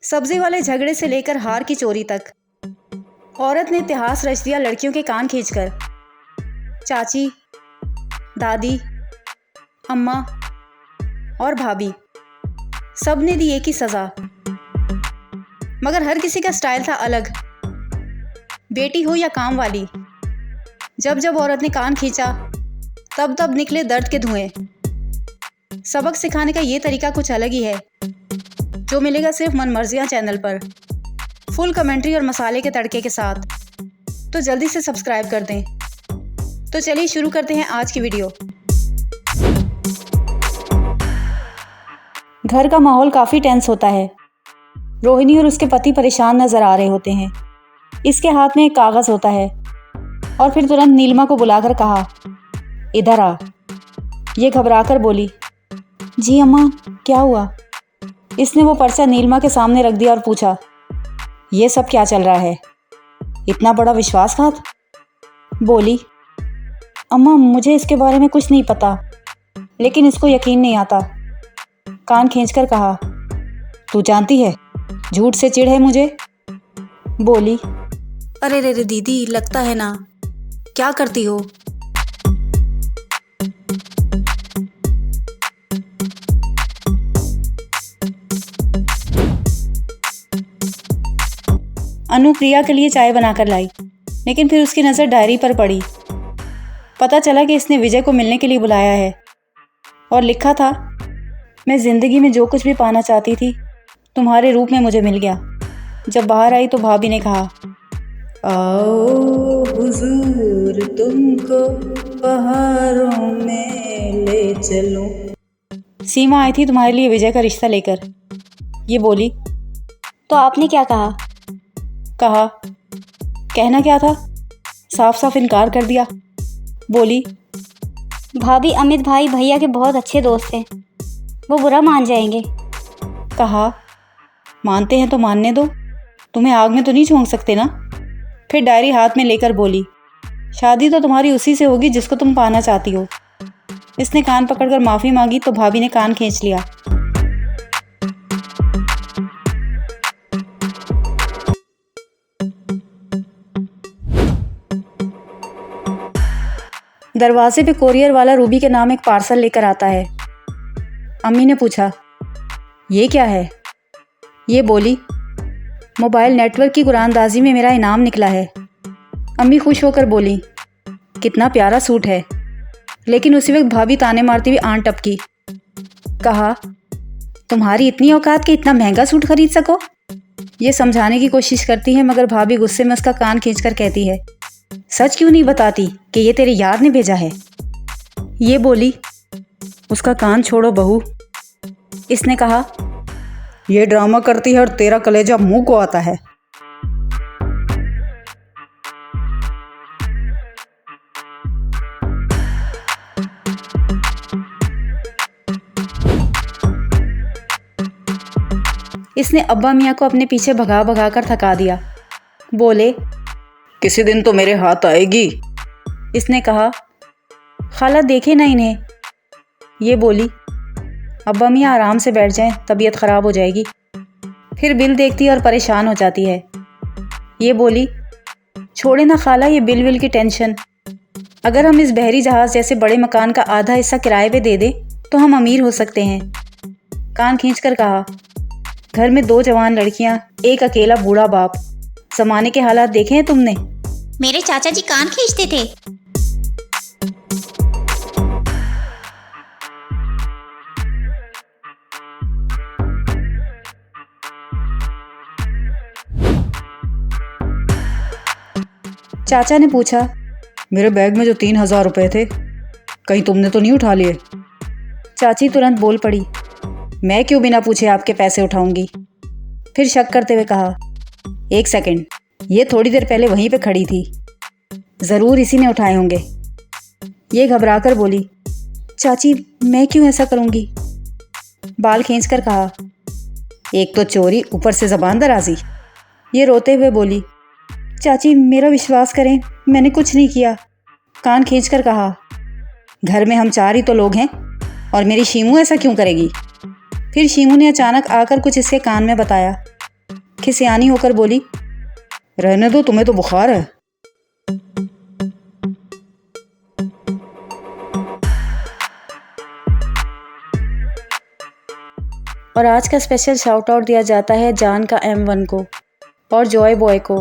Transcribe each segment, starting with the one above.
सब्जी वाले झगड़े से लेकर हार की चोरी तक औरत ने इतिहास रच दिया लड़कियों के कान खींचकर। चाची, दादी, अम्मा और भाभी सब ने दी एक ही सज़ा, मगर हर किसी का स्टाइल था अलग। बेटी हो या काम वाली, जब जब औरत ने कान खींचा तब तब निकले दर्द के धुएं। सबक सिखाने का ये तरीका कुछ अलग ही है, जो मिलेगा सिर्फ मनमर्जियाँ चैनल पर, फुल कमेंट्री और मसाले के तड़के के साथ। तो जल्दी से सब्सक्राइब कर दें। तो चलिए शुरू करते हैं आज की वीडियो। घर का माहौल काफ़ी टेंस होता है। रोहिणी और उसके पति परेशान नजर आ रहे होते हैं। इसके हाथ में एक कागज़ होता है और फिर तुरंत नीलिमा को बुलाकर कहा, इधर आ। ये घबराकर बोली, जी अम्मा, क्या हुआ? इसने वो पर्चा नीलिमा के सामने रख दिया और पूछा, ये सब क्या चल रहा है? इतना बड़ा विश्वासघात? बोली, अम्मा मुझे इसके बारे में कुछ नहीं पता, लेकिन इसको यकीन नहीं आता। कान खींचकर कहा, तू जानती है झूठ से चिढ़ है मुझे। बोली, अरे रे रे दीदी, लगता है ना, क्या करती हो? अनु प्रिया के लिए चाय बनाकर लाई, लेकिन फिर उसकी नज़र डायरी पर पड़ी। पता चला कि इसने विजय को मिलने के लिए बुलाया है और लिखा था, मैं ज़िंदगी में जो कुछ भी पाना चाहती थी तुम्हारे रूप में मुझे मिल गया। जब बाहर आई तो भाभी ने कहा, आओ हुजूर तुमको पहाड़ों में ले चलूं। सीमा आई थी तुम्हारे लिए विजय का रिश्ता लेकर। ये बोली, तो आपने क्या कहा? कहा, कहना क्या था, साफ साफ इनकार कर दिया। बोली, भाभी अमित भाई भैया के बहुत अच्छे दोस्त हैं, वो बुरा मान जाएंगे। कहा, मानते हैं तो मानने दो, तुम्हें आग में तो नहीं झोंक सकते ना। फिर डायरी हाथ में लेकर बोली, शादी तो तुम्हारी उसी से होगी जिसको तुम पाना चाहती हो। इसने कान पकड़कर माफ़ी मांगी तो भाभी ने कान खींच लिया। दरवाजे पे कोरियर वाला रूबी के नाम एक पार्सल लेकर आता है। अम्मी ने पूछा, ये क्या है? ये बोली, मोबाइल नेटवर्क की कुरानदाजी में मेरा इनाम निकला है। अम्मी खुश होकर बोली, कितना प्यारा सूट है। लेकिन उसी वक्त भाभी ताने मारती हुई आंट टपकी। कहा, तुम्हारी इतनी औकात कि इतना महंगा सूट खरीद सको? ये समझाने की कोशिश करती है, मगर भाभी गुस्से में उसका कान खींचकर कहती है, सच क्यों नहीं बताती कि ये तेरे यार ने भेजा है? ये बोली, उसका कान छोड़ो बहू। इसने कहा, ये ड्रामा करती है और तेरा कलेजा मुंह को आता है। इसने अब्बा मियाँ को अपने पीछे भगा भगा कर थका दिया। बोले, किसी दिन तो मेरे हाथ आएगी। इसने कहा, खाला देखे ना इन्हें। ये बोली, अब्बा मियाँ आराम से बैठ जाएं, तबीयत ख़राब हो जाएगी। फिर बिल देखती है और परेशान हो जाती है। ये बोली, छोड़े ना खाला ये बिल विल की टेंशन। अगर हम इस बहरी जहाज़ जैसे बड़े मकान का आधा हिस्सा किराए पे दे दें तो हम अमीर हो सकते हैं। कान खींचकर कहा, घर में 2 जवान लड़कियां, एक अकेला बूढ़ा बाप। ज़माने के हालात देखे हैं तुमने? मेरे चाचा जी कान खींचते थे। चाचा ने पूछा, मेरे बैग में जो 3000 रुपये थे, कहीं तुमने तो नहीं उठा लिए? चाची तुरंत बोल पड़ी, मैं क्यों बिना पूछे आपके पैसे उठाऊंगी? फिर शक करते हुए कहा, एक सेकंड, ये थोड़ी देर पहले वहीं पे खड़ी थी, ज़रूर इसी ने उठाए होंगे। ये घबराकर बोली, चाची मैं क्यों ऐसा करूंगी? बाल खींचकर कहा, एक तो चोरी, ऊपर से ज़बान दराजी। ये रोते हुए बोली, चाची मेरा विश्वास करें, मैंने कुछ नहीं किया। कान खींचकर कहा, घर में हम 4 ही तो लोग हैं और मेरी शीमू ऐसा क्यों करेगी? फिर शीमू ने अचानक आकर कुछ इसके कान में बताया। खिसियानी होकर बोली, रहने दो, तुम्हें तो बुखार है। और आज का स्पेशल शाउट आउट दिया जाता है जान का M1 को और जॉय बॉय को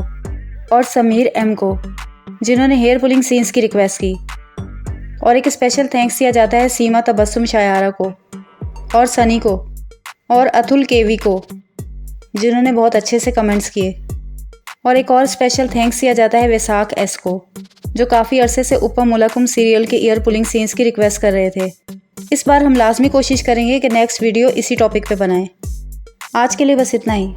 और समीर M को, जिन्होंने हेयर पुलिंग सीन्स की रिक्वेस्ट की। और एक स्पेशल थैंक्स दिया जाता है सीमा तबस्सुम शायारा को और सनी को और अतुल केवी को, जिन्होंने बहुत अच्छे से कमेंट्स किए। और एक और स्पेशल थैंक्स दिया जाता है वैसाख S को, जो काफ़ी अरसे से उपा मुलाकुम सीरियल के ईयर पुलिंग सीन्स की रिक्वेस्ट कर रहे थे। इस बार हम लाजमी कोशिश करेंगे कि नेक्स्ट वीडियो इसी टॉपिक पे बनाएं। आज के लिए बस इतना ही।